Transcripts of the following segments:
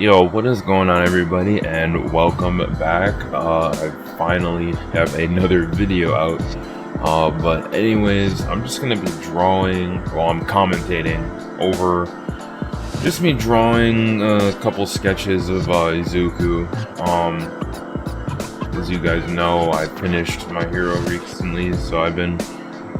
Yo, what is going on, everybody, and welcome back. I finally have another video out. But anyways, I'm just gonna be drawing, I'm commentating over just me drawing a couple sketches of Izuku. As you guys know, I finished My Hero recently, so I've been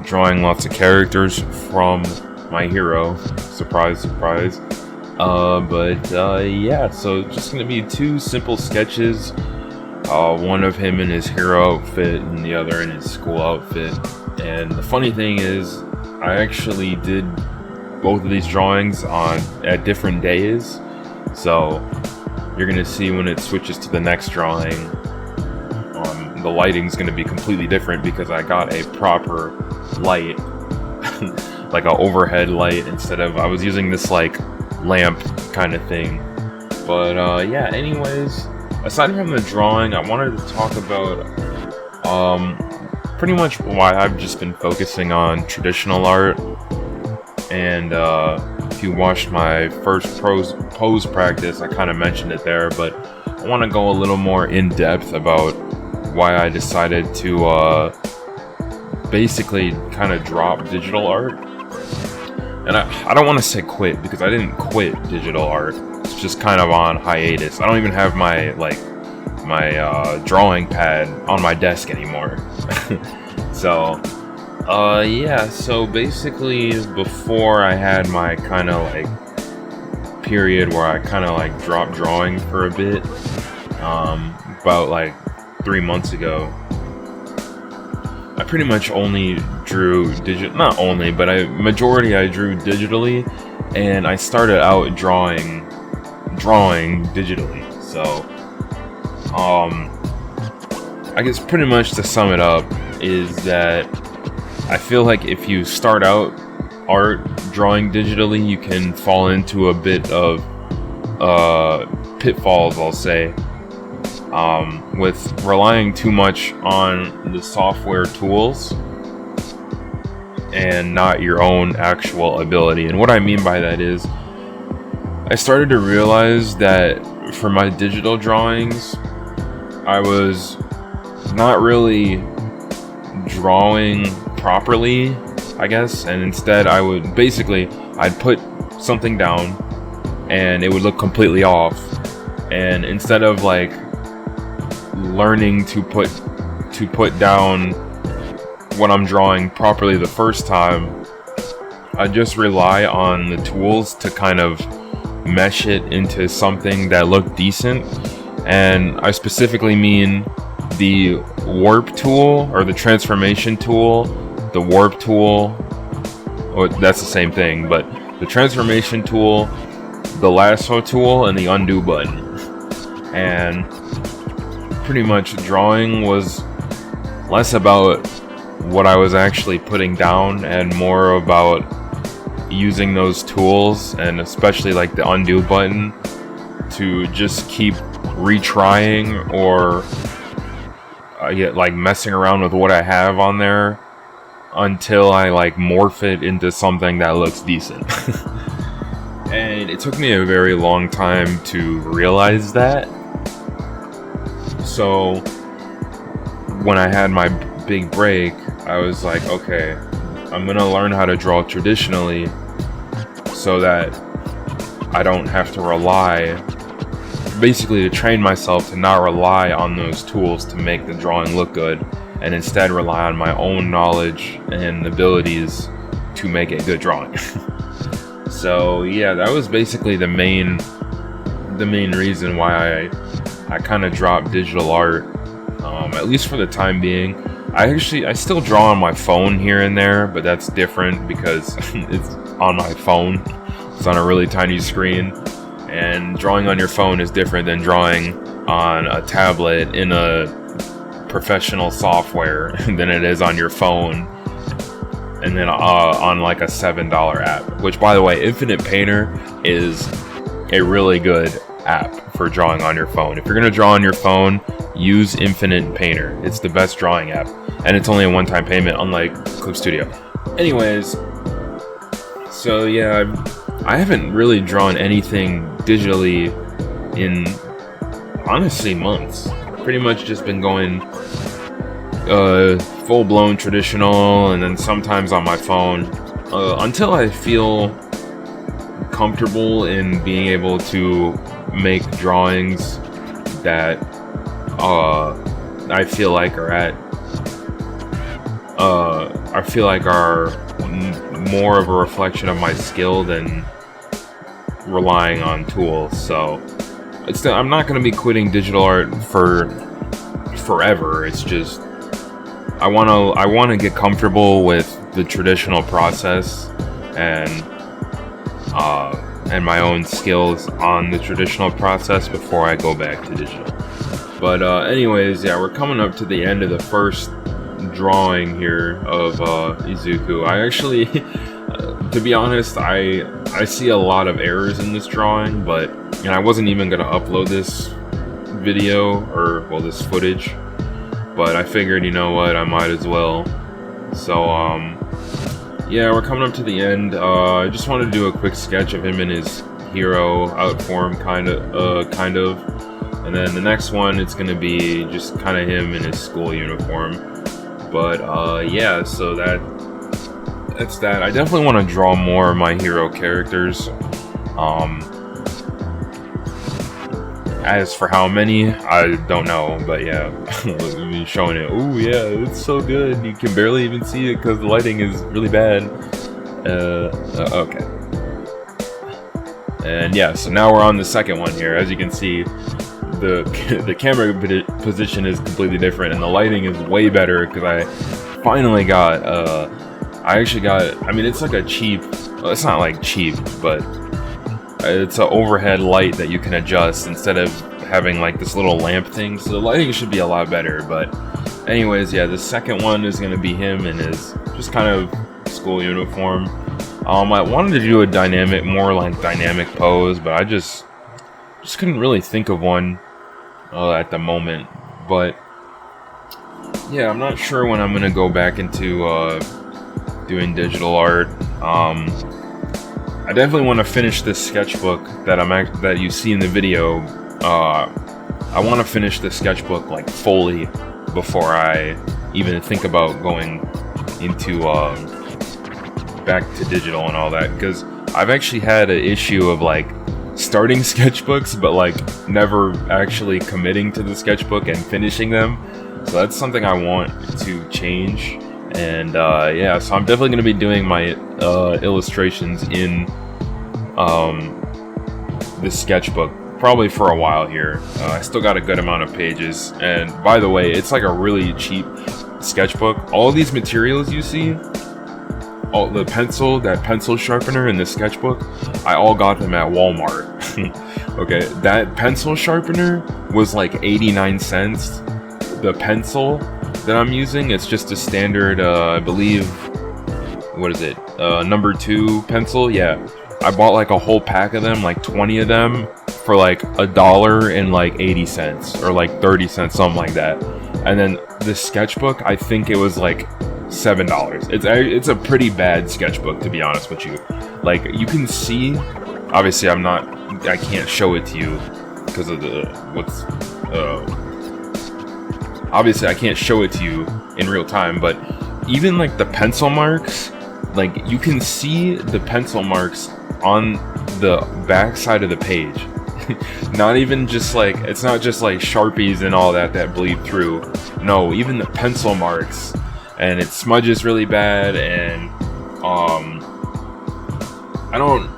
drawing lots of characters from My Hero. Surprise, surprise. Yeah, so just gonna be two simple sketches. One of him in his hero outfit and the other in his school outfit. And the funny thing is, I actually did both of these drawings at different days. So you're gonna see when it switches to the next drawing, the lighting's gonna be completely different because I got a proper light, like an overhead light instead of I was using this like lamp kind of thing. But yeah, anyways, aside from the drawing, I wanted to talk about pretty much why I've just been focusing on traditional art. And if you watched my first pose practice, I kind of mentioned it there, but I want to go a little more in depth about why I decided to basically kind of drop digital art. And I don't want to say quit, because I didn't quit digital art. It's just kind of on hiatus. I don't even have my drawing pad on my desk anymore. So, yeah. So basically, before I had my kind of like period where I kind of like dropped drawing for a bit, about like 3 months ago, I pretty much only drew not only, but majority I drew digitally, and I started out drawing digitally. So, I guess pretty much to sum it up is that I feel like if you start out art drawing digitally, you can fall into a bit of pitfalls, I'll say. With relying too much on the software tools and not your own actual ability. And what I mean by that is, I started to realize that for my digital drawings, I was not really drawing properly, I guess, and instead I'd put something down and it would look completely off. And instead of like learning to put down what I'm drawing properly the first time, I just rely on the tools to kind of mesh it into something that looked decent. And I specifically mean the warp tool, or the transformation tool, the warp tool, or that's the same thing, but the transformation tool, the lasso tool, and the undo button. And pretty much drawing was less about what I was actually putting down and more about using those tools, and especially like the undo button, to just keep retrying or get like messing around with what I have on there until I like morph it into something that looks decent. And it took me a very long time to realize that. So when I had my big break, I was like, okay, I'm gonna learn how to draw traditionally so that I don't have to to train myself to not rely on those tools to make the drawing look good, and instead rely on my own knowledge and abilities to make a good drawing. So yeah, that was basically the main reason why I kind of dropped digital art, at least for the time being. I still draw on my phone here and there, but that's different because it's on my phone. It's on a really tiny screen, and drawing on your phone is different than drawing on a tablet in a professional software than it is on your phone, and then on like a $7 app. Which, by the way, Infinite Painter is a really good app for drawing on your phone. If you're gonna draw on your phone, use Infinite Painter. It's the best drawing app, and it's only a one-time payment, unlike Clip Studio. Anyways, so yeah, I haven't really drawn anything digitally in honestly months. Pretty much just been going full-blown traditional, and then sometimes on my phone, until I feel comfortable in being able to make drawings that I feel like are more of a reflection of my skill than relying on tools. So I'm not going to be quitting digital art for forever. It's just I want to get comfortable with the traditional process and my own skills on the traditional process before I go back to digital. But anyways, yeah, we're coming up to the end of the first drawing here of Izuku. I actually, to be honest, I see a lot of errors in this drawing, but I wasn't even gonna upload this video this footage, but I figured, you know what, I might as well. So yeah, we're coming up to the end. I just wanted to do a quick sketch of him in his hero outform, kind of. And then the next one, it's gonna be just kind of him in his school uniform. But yeah, so that's that. I definitely want to draw more of my hero characters. As for how many, I don't know, but yeah, me showing it. Oh yeah, it's so good. You can barely even see it because the lighting is really bad. Okay. And yeah, so now we're on the second one here. As you can see, the camera position is completely different, and the lighting is way better because I finally got. I mean, it's like a cheap. Well, it's not like cheap, but it's an overhead light that you can adjust instead of having like this little lamp thing. So the lighting should be a lot better. But anyways, yeah, the second one is gonna be him in his just kind of school uniform. I wanted to do a more dynamic pose, but I just couldn't really think of one at the moment. But yeah, I'm not sure when I'm gonna go back into doing digital art. I definitely want to finish this sketchbook that you see in the video. I want to finish the sketchbook like fully before I even think about going into back to digital and all that, because I've actually had an issue of like starting sketchbooks but like never actually committing to the sketchbook and finishing them. So that's something I want to change. And yeah, so I'm definitely going to be doing my illustrations in this sketchbook probably for a while here. I still got a good amount of pages, and by the way, it's like a really cheap sketchbook. All these materials you see, that pencil sharpener in the sketchbook, I all got them at Walmart. Okay, that pencil sharpener was like 89 cents. The pencil that I'm using, it's just a standard, I believe, what is it, number 2 pencil. Yeah, I bought like a whole pack of them, like 20 of them, for like $1.80 or like 30 cents, something like that. And then the sketchbook, I think it was like $7. It's a pretty bad sketchbook, to be honest with you. Like, you can see, obviously I can't show it to you because of obviously I can't show it to you in real time, but even like the pencil marks, like you can see the pencil marks on the back side of the page. Not even just like, it's not just like Sharpies and all that bleed through. No, even the pencil marks, and it smudges really bad. And I don't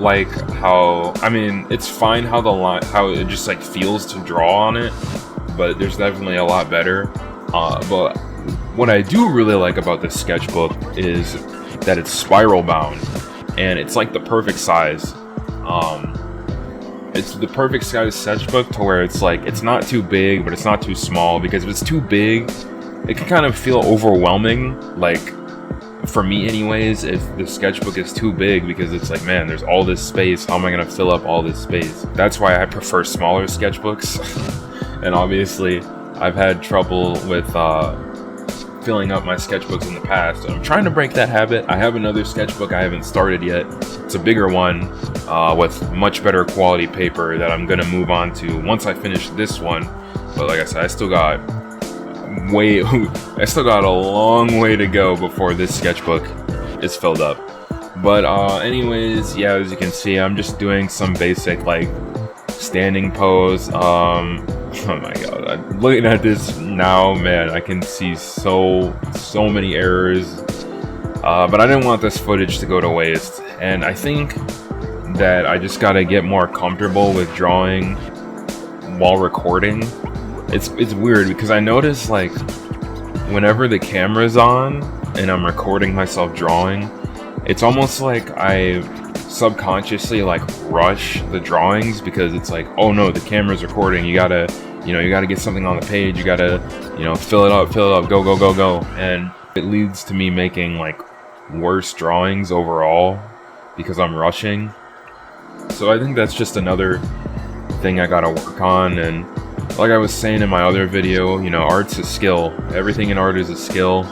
like how, I mean, it's fine how how it just like feels to draw on it, but there's definitely a lot better. But what I do really like about this sketchbook is that it's spiral bound, and it's like the perfect size. It's the perfect size sketchbook to where it's like, it's not too big, but it's not too small, because if it's too big, it can kind of feel overwhelming. Like, for me anyways, if the sketchbook is too big, because it's like, man, there's all this space, how am I gonna fill up all this space? That's why I prefer smaller sketchbooks. And obviously I've had trouble with filling up my sketchbooks in the past, and I'm trying to break that habit. I have another sketchbook I haven't started yet. It's a bigger one with much better quality paper that I'm gonna move on to once I finish this one. But like I said, I still got a long way to go before this sketchbook is filled up. But anyways, yeah, as you can see, I'm just doing some basic like standing pose. Oh my god, I'm looking at this now, man, I can see so many errors. But I didn't want this footage to go to waste, and I think that I just gotta get more comfortable with drawing while recording. It's weird because I notice like whenever the camera's on and I'm recording myself drawing, it's almost like I subconsciously like rush the drawings because it's like, oh no, the camera's recording, you gotta get something on the page, you gotta fill it up, go, and it leads to me making like worse drawings overall because I'm rushing. So I think that's just another thing I gotta work on. And like I was saying in my other video, art's a skill. Everything in art is a skill,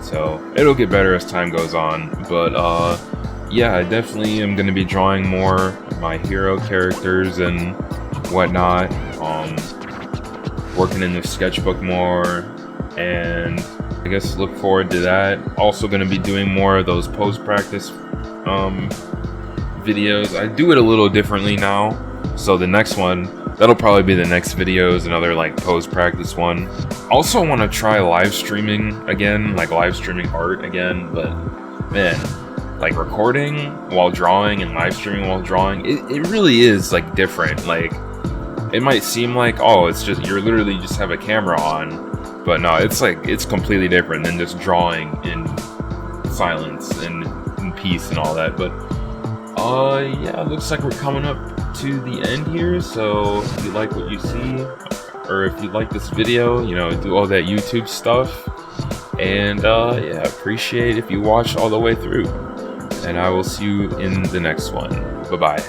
so it'll get better as time goes on. But yeah, I definitely am going to be drawing more of my hero characters and whatnot, working in the sketchbook more, and I guess look forward to that. Also going to be doing more of those pose practice videos. I do it a little differently now, so the next one, that'll probably be the next video, is another like pose practice one. Also want to try live streaming again, like live streaming art again, but man, like recording while drawing and live streaming while drawing, it really is like different. Like it might seem like, oh, it's just, you're literally just have a camera on, but no, it's like, it's completely different than just drawing in silence and in peace and all that. But yeah, looks like we're coming up to the end here. So if you like what you see, or if you like this video, do all that YouTube stuff, and yeah, appreciate if you watch all the way through, and I will see you in the next one. Bye bye.